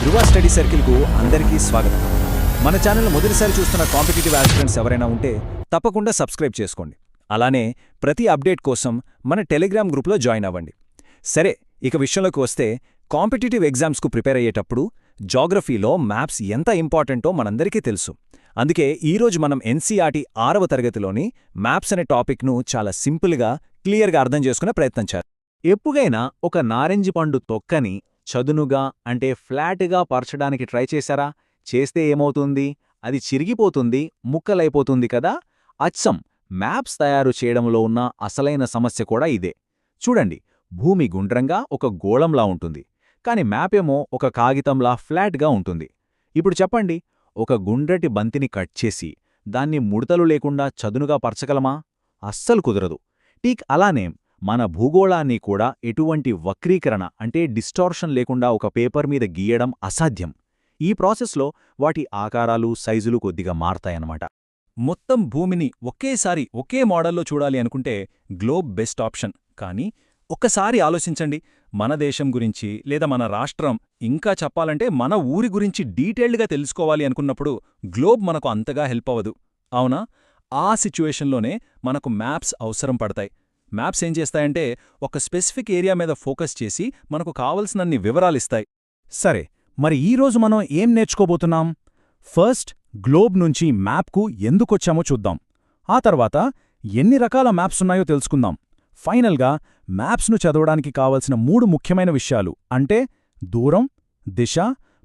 ధృవ study సర్కిల్కు అందరికీ స్వాగతం. మన ఛానల్ మొదటిసారి చూస్తున్న కాంపిటేటివ్ ఆస్పిరెంట్స్ ఎవరైనా ఉంటే తప్పకుండా సబ్స్క్రైబ్ చేసుకోండి. అలానే ప్రతి అప్డేట్ కోసం మన టెలిగ్రామ్ గ్రూప్లో జాయిన్ అవ్వండి. సరే, ఇక విషయంలోకి వస్తే కాంపిటేటివ్ ఎగ్జామ్స్కు ప్రిపేర్ అయ్యేటప్పుడు జాగ్రఫీలో మ్యాప్స్ ఎంత ఇంపార్టెంటో మనందరికీ తెలుసు. అందుకే ఈరోజు మనం ఎన్సీఆర్టీ 6వ తరగతిలోని మ్యాప్స్ అనే టాపిక్ను చాలా సింపుల్గా, క్లియర్గా అర్థం చేసుకునే ప్రయత్నం చేద్దాం. ఎప్పుడైనా ఒక నారింజ పండు తొక్కని చదునుగా అంటే ఫ్లాట్గా పరచడానికి ట్రై చేశారా? చేస్తే ఏమవుతుంది? అది చిరిగిపోతుంది, ముక్కలైపోతుంది కదా. అచ్చం మ్యాప్స్ తయారు చేయడంలో ఉన్న అసలైన సమస్య కూడా ఇదే. చూడండి, భూమి గుండ్రంగా ఒక గోళంలా ఉంటుంది, కాని మ్యాపేమో ఒక కాగితంలా ఫ్లాట్గా ఉంటుంది. ఇప్పుడు చెప్పండి, ఒక గుండ్రటి బంతిని కట్ చేసి దాన్ని ముడతలు లేకుండా చదునుగా పరచగలమా? అస్సలు కుదరదు. ఠీక్ అలానే మన భూగోళాన్ని కూడా ఎటువంటి వక్రీకరణ అంటే డిస్టార్షన్ లేకుండా ఒక పేపర్ మీద గీయడం అసాధ్యం. ఈ ప్రాసెస్లో వాటి ఆకారాలు, సైజులు కొద్దిగా మారతాయన్నమాట. మొత్తం భూమిని ఒకేసారి ఒకే మోడల్లో చూడాలి అనుకుంటే గ్లోబ్ బెస్ట్ ఆప్షన్. కానీ ఒక్కసారి ఆలోచించండి, మన దేశం గురించి లేదా మన రాష్ట్రం, ఇంకా చెప్పాలంటే మన ఊరి గురించి డీటెయిల్డ్గా తెలుసుకోవాలి అనుకున్నప్పుడు గ్లోబ్ మనకు అంతగా హెల్ప్ అవ్వదు, అవునా? ఆ సిచ్యువేషన్లోనే మనకు మ్యాప్స్ అవసరం పడతాయి. మ్యాప్స్ ఏం చేస్తాయంటే ఒక స్పెసిఫిక్ ఏరియా మీద ఫోకస్ చేసి మనకు కావలసినన్ని వివరాలిస్తాయి. సరే, మరి ఈరోజు మనం ఏం నేర్చుకోబోతున్నాం? ఫస్ట్, గ్లోబ్ నుంచి మ్యాప్కు ఎందుకొచ్చామో చూద్దాం. ఆ తర్వాత ఎన్ని రకాల మ్యాప్స్ ఉన్నాయో తెలుసుకుందాం. ఫైనల్గా మ్యాప్స్ను చదవడానికి కావలసిన 3 ముఖ్యమైన విషయాలు అంటే దూరం, దిశ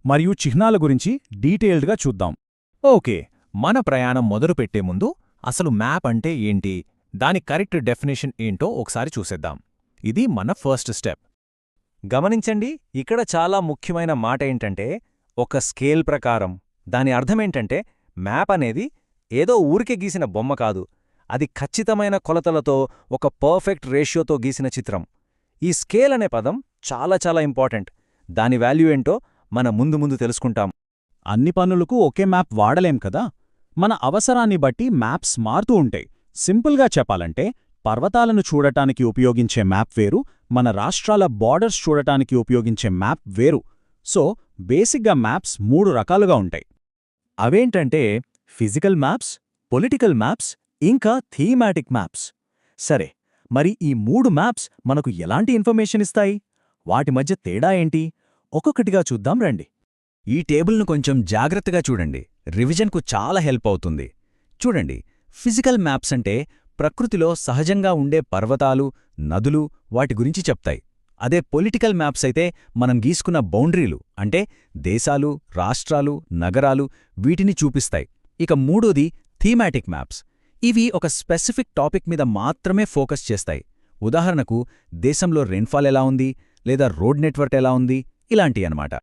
మరియు చిహ్నాల గురించి డీటెయిల్డ్గా చూద్దాం. ఓకే, మన ప్రయాణం మొదలుపెట్టే ముందు అసలు మ్యాప్ అంటే ఏంటి, దాని కరెక్ట్ డెఫినేషన్ ఏంటో ఒకసారి చూసేద్దాం. ఇది మన ఫస్ట్ స్టెప్. గమనించండి, ఇక్కడ చాలా ముఖ్యమైన మాట ఏంటంటే ఒక స్కేల్ ప్రకారం. దాని అర్థమేంటంటే మ్యాప్ అనేది ఏదో ఊరికే గీసిన బొమ్మ కాదు, అది ఖచ్చితమైన కొలతలతో ఒక పర్ఫెక్ట్ రేషియోతో గీసిన చిత్రం. ఈ స్కేల్ అనే పదం చాలా చాలా ఇంపార్టెంట్. దాని వాల్యూ ఏంటో మన ముందు ముందు తెలుసుకుంటాం. అన్ని పనులకు ఒకే మ్యాప్ వాడలేం కదా, మన అవసరాన్ని బట్టి మ్యాప్స్ మారుతూ ఉంటాయి. సింపుల్గా చెప్పాలంటే పర్వతాలను చూడటానికి ఉపయోగించే మ్యాప్ వేరు, మన రాష్ట్రాల బార్డర్స్ చూడటానికి ఉపయోగించే మ్యాప్ వేరు. సో బేసిక్గా మ్యాప్స్ 3 రకాలుగా ఉంటాయి. అవేంటంటే ఫిజికల్ మ్యాప్స్, పొలిటికల్ మ్యాప్స్, ఇంకా థీమాటిక్ మ్యాప్స్. సరే, మరి ఈ 3 మ్యాప్స్ మనకు ఎలాంటి ఇన్ఫర్మేషన్ ఇస్తాయి? వాటి మధ్య తేడా ఏంటి? ఒక్కొక్కటిగా చూద్దాం రండి. ఈ టేబుల్ను కొంచెం జాగ్రత్తగా చూడండి, రివిజన్కు చాలా హెల్ప్ అవుతుంది. చూడండి, ఫిజికల్ మ్యాప్స్ అంటే ప్రకృతిలో సహజంగా ఉండే పర్వతాలు, నదులు, వాటి గురించి చెప్తాయి. అదే పొలిటికల్ మ్యాప్స్ అయితే మనం గీసుకున్న బౌండరీలు అంటే దేశాలు, రాష్ట్రాలు, నగరాలు, వీటిని చూపిస్తాయి. ఇక మూడోది థీమాటిక్ మ్యాప్స్. ఇవి ఒక స్పెసిఫిక్ టాపిక్ మీద మాత్రమే ఫోకస్ చేస్తాయి. ఉదాహరణకు దేశంలో రెయిన్ఫాల్ ఎలా ఉంది, లేదా రోడ్ నెట్వర్క్ ఎలా ఉంది, ఇలాంటివి అన్నమాట.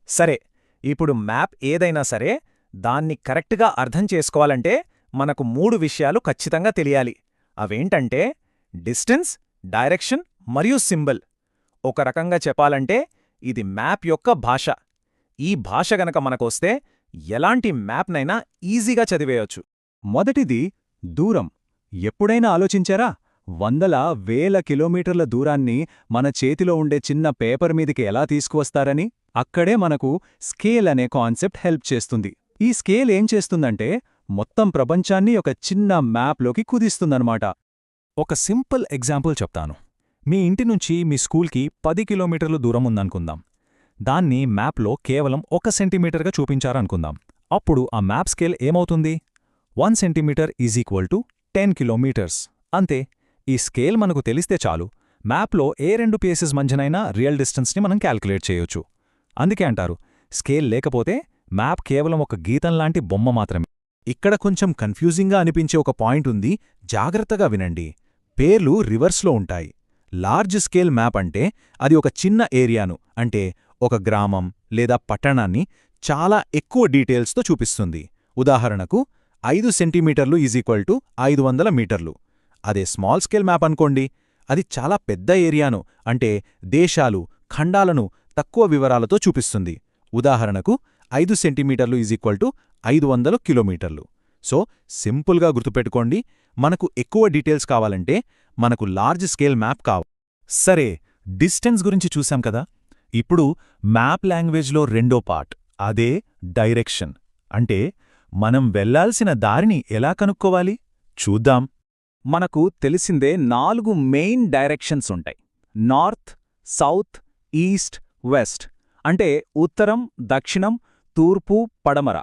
సరే, ఇప్పుడు మ్యాప్ ఏదైనా సరే దాన్ని కరెక్ట్గా అర్థం చేసుకోవాలంటే మనకు 3 విషయాలు ఖచ్చితంగా తెలియాలి. అవేంటంటే డిస్టెన్స్, డైరెక్షన్ మరియు సింబల్. ఒక రకంగా చెప్పాలంటే ఇది మ్యాప్ యొక్క భాష. ఈ భాష గనక మనకొస్తే ఎలాంటి మ్యాప్నైనా ఈజీగా చదివేయొచ్చు. మొదటిది దూరం. ఎప్పుడైనా ఆలోచించారా? వందల, వేల కిలోమీటర్ల దూరాన్ని మన చేతిలో ఉండే చిన్న పేపర్ మీదికి ఎలా తీసుకువస్తారని? అక్కడే మనకు స్కేల్ అనే కాన్సెప్ట్ హెల్ప్ చేస్తుంది. ఈ స్కేల్ ఏం చేస్తుందంటే మొత్తం ప్రపంచాన్ని ఒక చిన్న మ్యాప్లోకి కుదిస్తుందన్నమాట. ఒక సింపుల్ ఎగ్జాంపుల్ చెప్తాను. మీ ఇంటి నుంచి మీ స్కూల్కి 10 కిలోమీటర్లు దూరం ఉందనుకుందాం. దాన్ని మ్యాప్లో కేవలం 1 సెంటీమీటర్గా చూపించారనుకుందాం. అప్పుడు ఆ మ్యాప్ స్కేల్ ఏమవుతుంది? 1 సెంటీమీటర్ = 10 కిలోమీటర్స్. అంతే. ఈ స్కేల్ మనకు తెలిస్తే చాలు, మ్యాప్లో ఏ 2 ప్లేసెస్ మధ్యనైనా రియల్ డిస్టెన్స్ని మనం క్యాల్కులేట్ చేయొచ్చు. అందుకే అంటారు, స్కేల్ లేకపోతే మ్యాప్ కేవలం ఒక గీతంలాంటి బొమ్మ మాత్రమే. ఇక్కడ కొంచెం కన్ఫ్యూజింగ్గా అనిపించే ఒక పాయింట్ ఉంది, జాగ్రత్తగా వినండి. పేర్లు రివర్స్లో ఉంటాయి. లార్జ్ స్కేల్ మ్యాప్ అంటే అది ఒక చిన్న ఏరియాను అంటే ఒక గ్రామం లేదా పట్టణాన్ని చాలా ఎక్కువ డీటెయిల్స్తో చూపిస్తుంది. ఉదాహరణకు 5 సెంటీమీటర్లు = 500 మీటర్లు. అదే స్మాల్ స్కేల్ మ్యాప్ అనుకోండి, అది చాలా పెద్ద ఏరియాను అంటే దేశాలు, ఖండాలను తక్కువ వివరాలతో చూపిస్తుంది. ఉదాహరణకు 5 సెంటీమీటర్లు = 500 కిలోమీటర్లు. సో సింపుల్గా గుర్తుపెట్టుకోండి, మనకు ఎక్కువ డీటెయిల్స్ కావాలంటే మనకు లార్జ్ స్కేల్ మ్యాప్ కావాలి. సరే, డిస్టెన్స్ గురించి చూశాం కదా. ఇప్పుడు మ్యాప్ లాంగ్వేజ్లో రెండో పార్ట్, అదే డైరెక్షన్. అంటే మనం వెళ్లాల్సిన దారిని ఎలా కనుక్కోవాలి చూద్దాం. మనకు తెలిసిందే 4 మెయిన్ డైరెక్షన్స్ ఉంటాయి. North, south, east, west. అంటే ఉత్తరం, దక్షిణం, తూర్పు, పడమర.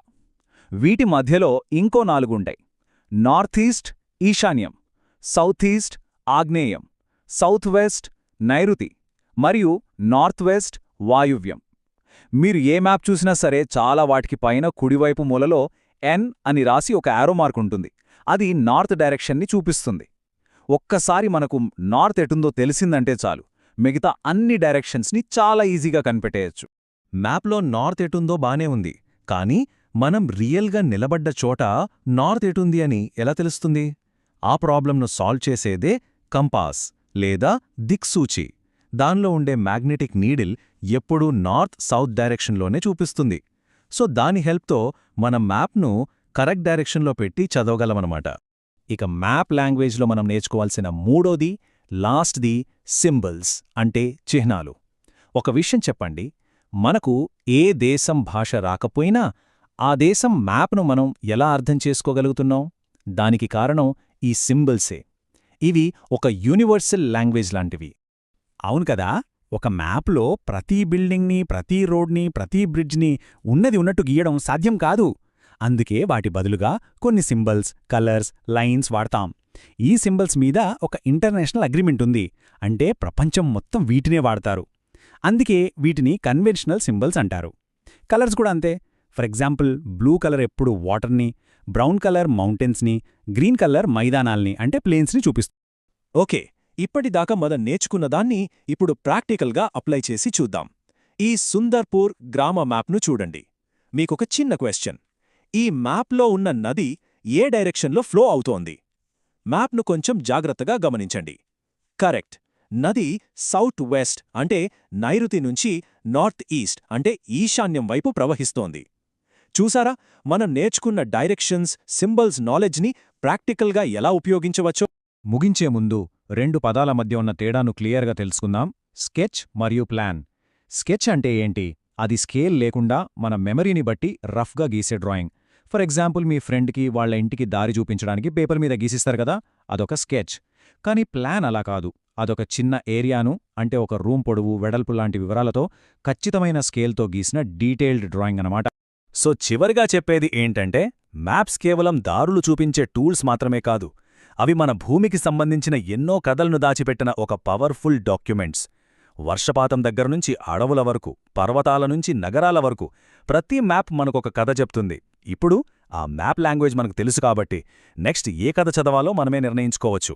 వీటి మధ్యలో ఇంకో 4 ఉంటాయి. నార్త్ ఈస్ట్ ఈశాన్యం, సౌత్ ఈస్ట్ ఆగ్నేయం, సౌత్ వెస్ట్ నైరుతి మరియు నార్త్ వెస్ట్ వాయువ్యం. మీరు ఏ మ్యాప్ చూసినా సరే చాలా వాటికి పైన కుడివైపు మూలలో ఎన్ అని రాసి ఒక యారో మార్క్ ఉంటుంది. అది నార్త్ డైరెక్షన్ని చూపిస్తుంది. ఒక్కసారి మనకు నార్త్ ఎటుందో తెలిసిందంటే చాలు, మిగతా అన్ని డైరెక్షన్స్ని చాలా ఈజీగా కనిపెట్టేయచ్చు. మ్యాప్లో నార్త్ ఎటుందో బానే ఉంది, కానీ మనం రియల్గా నిలబడ్డ చోట నార్త్ ఎటుంది అని ఎలా తెలుస్తుంది? ఆ ప్రాబ్లంను సాల్వ్ చేసేదే కంపాస్ లేదా దిక్సూచి. దానిలో ఉండే మ్యాగ్నెటిక్ నీడిల్ ఎప్పుడూ నార్త్ సౌత్ డైరెక్షన్లోనే చూపిస్తుంది. సో దాని హెల్ప్తో మనం మ్యాప్ను కరెక్ట్ డైరెక్షన్లో పెట్టి చదవగలమనమాట. ఇక మ్యాప్ లాంగ్వేజ్లో మనం నేర్చుకోవాల్సిన మూడోది, లాస్ట్ది సింబల్స్ అంటే చిహ్నాలు. ఒక విషయం చెప్పండి, మనకు ఏ దేశం భాష రాకపోయినా ఆ దేశం మ్యాప్ను మనం ఎలా అర్థం చేసుకోగలుగుతున్నాం? దానికి కారణం ఈ సింబల్సే. ఇవి ఒక యూనివర్సల్ లాంగ్వేజ్ లాంటివి. అవును కదా, ఒక మ్యాప్లో ప్రతి బిల్డింగ్ని, ప్రతి రోడ్ని, ప్రతి బ్రిడ్జ్ని ఉన్నది ఉన్నట్టు గీయడం సాధ్యం కాదు. అందుకే వాటి బదులుగా కొన్ని సింబల్స్, కలర్స్, లైన్స్ వాడతాం. ఈ సింబల్స్ మీద ఒక ఇంటర్నేషనల్ అగ్రిమెంట్ ఉంది. అంటే ప్రపంచం మొత్తం వీటినే వాడతారు. అందుకే వీటిని కన్వెన్షనల్ సింబల్స్ అంటారు. కలర్స్ కూడా అంతే. ఫర్ ఎగ్జాంపుల్, బ్లూ కలర్ ఎప్పుడు వాటర్ని, బ్రౌన్ కలర్ మౌంటైన్స్ని, గ్రీన్ కలర్ మైదానాల్ని అంటే ప్లేన్స్ని చూపిస్తుంది. ఓకే, ఇప్పటిదాకా మనం నేర్చుకున్నదాన్ని ఇప్పుడు ప్రాక్టికల్గా అప్లై చేసి చూద్దాం. ఈ సుందర్పూర్ గ్రామ మ్యాప్ను చూడండి. మీకొక చిన్న క్వశ్చన్. ఈ మ్యాప్లో ఉన్న నది ఏ డైరెక్షన్లో ఫ్లో అవుతోంది? మ్యాప్ను కొంచెం జాగ్రత్తగా గమనించండి. కరెక్ట్, నది సౌత్ వెస్ట్ అంటే నైరుతి నుంచి నార్త్ ఈస్ట్ అంటే ఈశాన్యం వైపు ప్రవహిస్తోంది. చూసారా, మనం నేర్చుకున్న డైరెక్షన్స్, సింబల్స్ నాలెడ్జ్ని ప్రాక్టికల్గా ఎలా ఉపయోగించవచ్చో? ముగించే ముందు 2 పదాల మధ్య ఉన్న తేడాను క్లియర్గా తెలుసుకుందాం. స్కెచ్ మరియు ప్లాన్. స్కెచ్ అంటే ఏంటి? అది స్కేల్ లేకుండా మన మెమరీని బట్టి రఫ్గా గీసే డ్రాయింగ్. ఫర్ ఎగ్జాంపుల్, మీ ఫ్రెండ్కి వాళ్ళ ఇంటికి దారి చూపించడానికి పేపర్ మీద గీసిస్తారు కదా, అదొక స్కెచ్. కానీ ప్లాన్ అలా కాదు. అదొక చిన్న ఏరియాను, అంటే ఒక రూమ్ పొడవు, వెడల్పు లాంటి వివరాలతో ఖచ్చితమైన స్కేల్తో గీసిన డీటెయిల్డ్ డ్రాయింగ్ అన్నమాట. సో చివరిగా చెప్పేది ఏంటంటే, మ్యాప్స్ కేవలం దారులు చూపించే టూల్స్ మాత్రమే కాదు, అవి మన భూమికి సంబంధించిన ఎన్నో కథలను దాచిపెట్టిన ఒక పవర్ఫుల్ డాక్యుమెంట్స్. వర్షపాతం దగ్గరనుంచి అడవుల వరకు, పర్వతాల నుంచి నగరాల వరకు ప్రతి మ్యాప్ మనకొక కథ చెప్తుంది. ఇప్పుడు ఆ మ్యాప్ లాంగ్వేజ్ మనకు తెలుసు కాబట్టి నెక్స్ట్ ఏ కథ చదవాలో మనమే నిర్ణయించుకోవచ్చు.